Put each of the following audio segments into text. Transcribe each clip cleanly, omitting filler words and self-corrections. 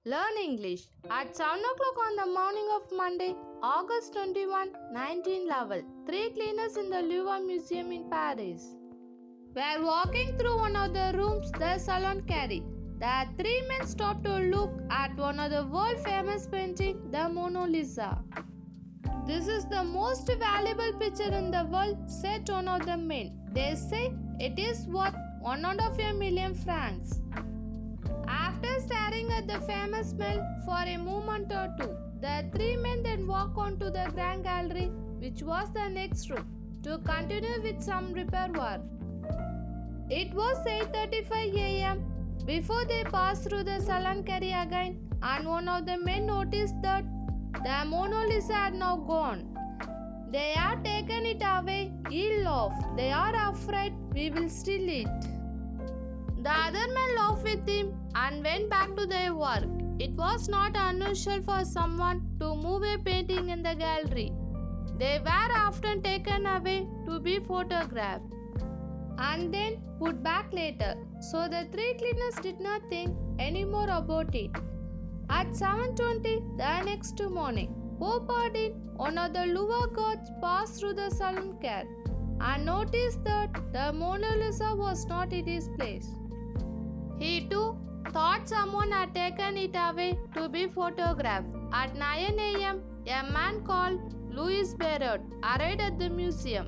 Learn English at 7 o'clock on the morning of Monday, August 21, 1911. Three cleaners in the Louvre Museum in Paris were walking through one of the rooms the salon carried. The three men stopped to look at one of the world famous painting, the Mona Lisa. "This is the most valuable picture in the world," said one of the men. "They say it is worth $1,000,000 francs." After staring at the famous smell for a moment or two, the three men then walked on to the Grand Gallery, which was the next room, to continue with some repair work. It was 8:35 a.m. before they passed through the Salon Carré again, and one of the men noticed that the Mona Lisa had now gone. "They have taken it away," he laughed. "They are afraid we will steal it." The other men laughed with him and went back to their work. It was not unusual for someone to move a painting in the gallery. They were often taken away to be photographed and then put back later, so the three cleaners did not think any more about it. At 7:20 the next morning, Poupardin, one of the Louvre guards, passed through the salon car and noticed that the Mona Lisa was not in its place. He too thought someone had taken it away to be photographed. At 9 a.m., a man called Louis Barrot arrived at the museum.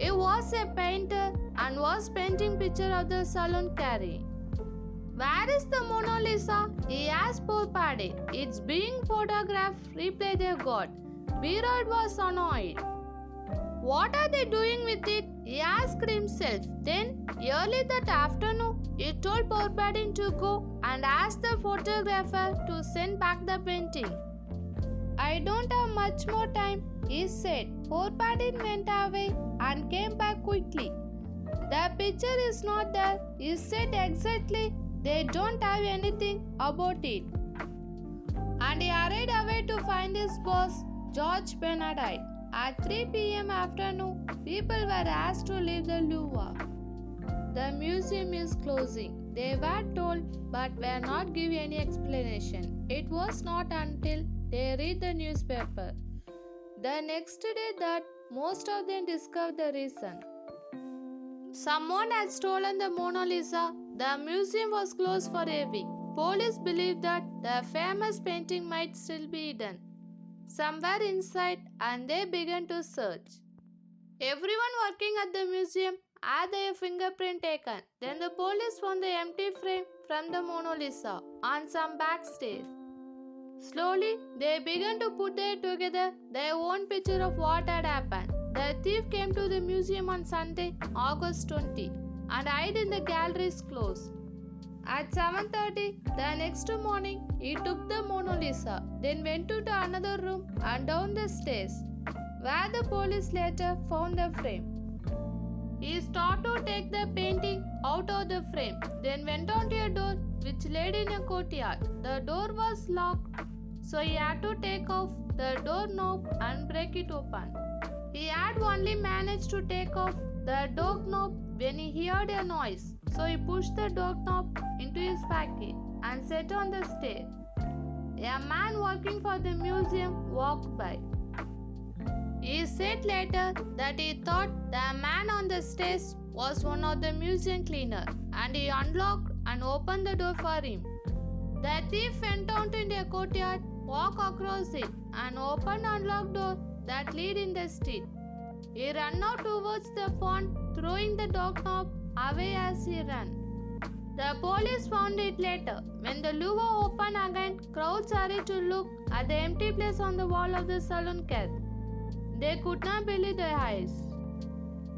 He was a painter and was painting pictures of the Salon Carré. "Where is the Mona Lisa?" he asked Poupardin. "It's being photographed," replied the guard. Barrot was annoyed. "What are they doing with it?" he asked himself. Then, early that afternoon, he told Poupardin to go and ask the photographer to send back the painting. "I don't have much more time," he said. Poupardin went away and came back quickly. "The picture is not there," he said exactly. "They don't have anything about it." And he hurried away to find his boss, George Benedict. At 3 p.m. afternoon, people were asked to leave the Louvre. "The museum is closing," they were told, but were not given any explanation. It was not until they read the newspaper the next day that most of them discovered the reason. Someone had stolen the Mona Lisa. The museum was closed for a week. Police believed that the famous painting might still be hidden somewhere inside, and they began to search. Everyone working at the museum had their fingerprint taken. Then the police found the empty frame from the Mona Lisa on some back stairs. Slowly, they began to put together their own picture of what had happened. The thief came to the museum on Sunday, August 20, and hid in the gallery's close. At 7:30 the next morning, he took the Mona Lisa, then went to another room and down the stairs, where the police later found the frame. He started to take the painting out of the frame, then went on to a door which led in a courtyard. The door was locked, so he had to take off the doorknob and break it open. He had only managed to take off the doorknob when he heard a noise, so he pushed the doorknob into his pocket and sat on the stair. A man working for the museum walked by. He said later that he thought the man on the stairs was one of the museum cleaners, and he unlocked and opened the door for him. The thief went out in the courtyard, walked across it, and opened an unlocked door that led in the street. He ran out towards the pond, throwing the doorknob away as he ran. The police found it later. When the Louvre opened again, crowds hurried to look at the empty place on the wall of the Salon Carré. They could not believe their eyes.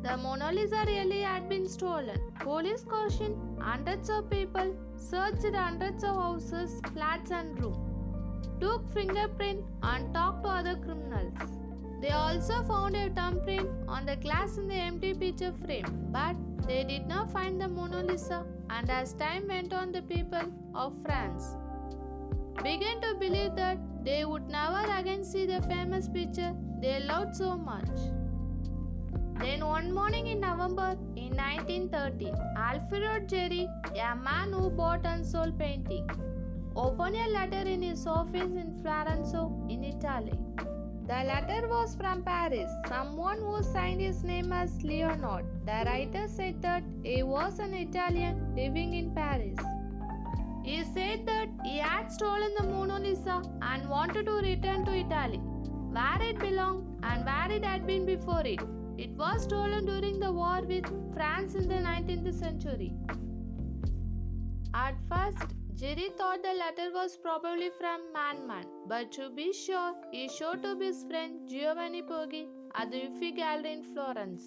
The Mona Lisa really had been stolen. Police cautioned hundreds of people, searched hundreds of houses, flats and rooms, took fingerprint and talked to other criminals. They also found a thumbprint on the glass in the empty picture frame, but they did not find the Mona Lisa, and as time went on, the people of France began to believe that they would never again see the famous picture they loved so much. Then one morning in November in 1930, Alfred Jarry, a man who bought and sold painting, opened a letter in his office in Florence, in Italy. The letter was from Paris, someone who signed his name as Leonard. The writer said that he was an Italian living in Paris. He said that he had stolen the Mona Lisa and wanted to return to Italy, where it belonged and where it had been before it. It was stolen during the war with France in the 19th century. At first, Jerry thought the letter was probably from Man, but to be sure, he showed to his friend Giovanni Poggi at the Uffizi Gallery in Florence.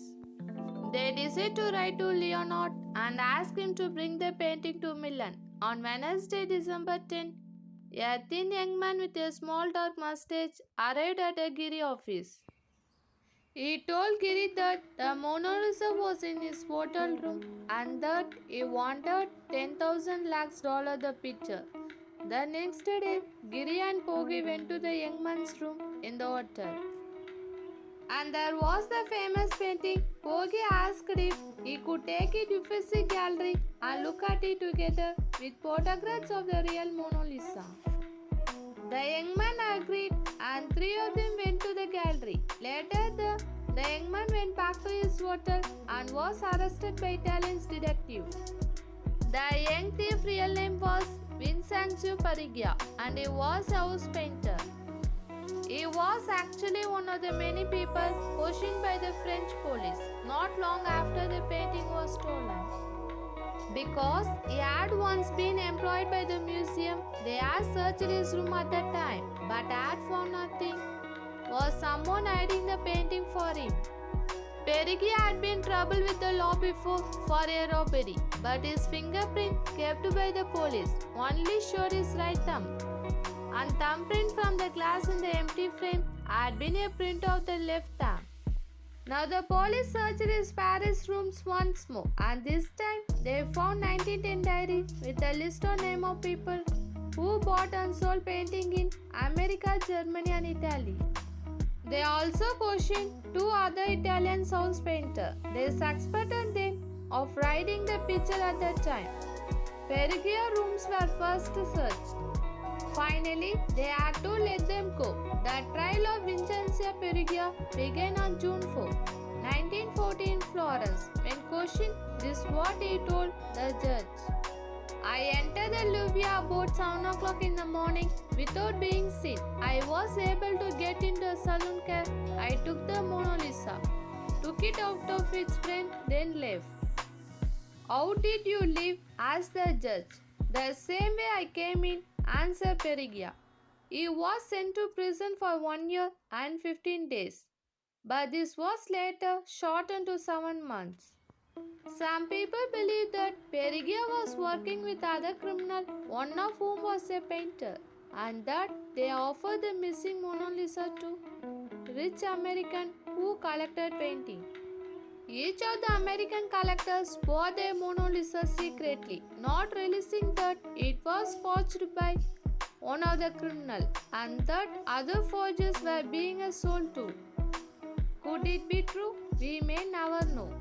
They decided to write to Leonard and ask him to bring the painting to Milan. On Wednesday, December 10, a thin young man with a small dark mustache arrived at a Giri office. He told Giri that the Mona Lisa was in his hotel room and that he wanted 10,000 lakhs dollar the picture. The next day, Giri and Poggi went to the young man's room in the hotel. And there was the famous painting. Poggi asked if he could take it to Uffizi Gallery and look at it together with photographs of the real Mona Lisa. The young man agreed and three of them went to the gallery. Later, the young man went back to his hotel and was arrested by Italian detective. The young thief's real name was Vincenzo Perugia and he was a house painter. He was actually one of the many people questioned by the French police not long after the painting was stolen. Because he had once been employed by the museum, they had searched his room at that time but had found nothing. Was someone hiding the painting for him? Perugia had been in trouble with the law before for a robbery, but his fingerprint kept by the police only showed his right thumb. And thumbprint from the glass in the empty frame had been a print of the left thumb. Now the police searched his Paris rooms once more, and this time they found 1910 diary with a list of name of people who bought and sold painting in America, Germany and Italy. They also questioned two other Italian house painters. They suspected them of writing the picture at that time. Perugia rooms were first searched. Finally, they had to let them go. The trial of Vincenzo Perugia began on June 4, 1914 in Florence. When questioned, this is what he told the judge. I entered the Louvre about 7 o'clock in the morning without being seen. I was able to get into a saloon car. I took the Mona Lisa, took it out of its frame, then left. How did you leave? Asked the judge. The same way I came in, answered Perugia. He was sent to prison for 1 year and 15 days. But this was later shortened to 7 months. Some people believe that Perugia was working with other criminals, one of whom was a painter, and that they offered the missing Mona Lisa to rich Americans who collected painting. Each of the American collectors bought their Mona Lisa secretly, not realizing that it was forged by one of the criminals and that other forgers were being sold to. Could it be true? We may never know.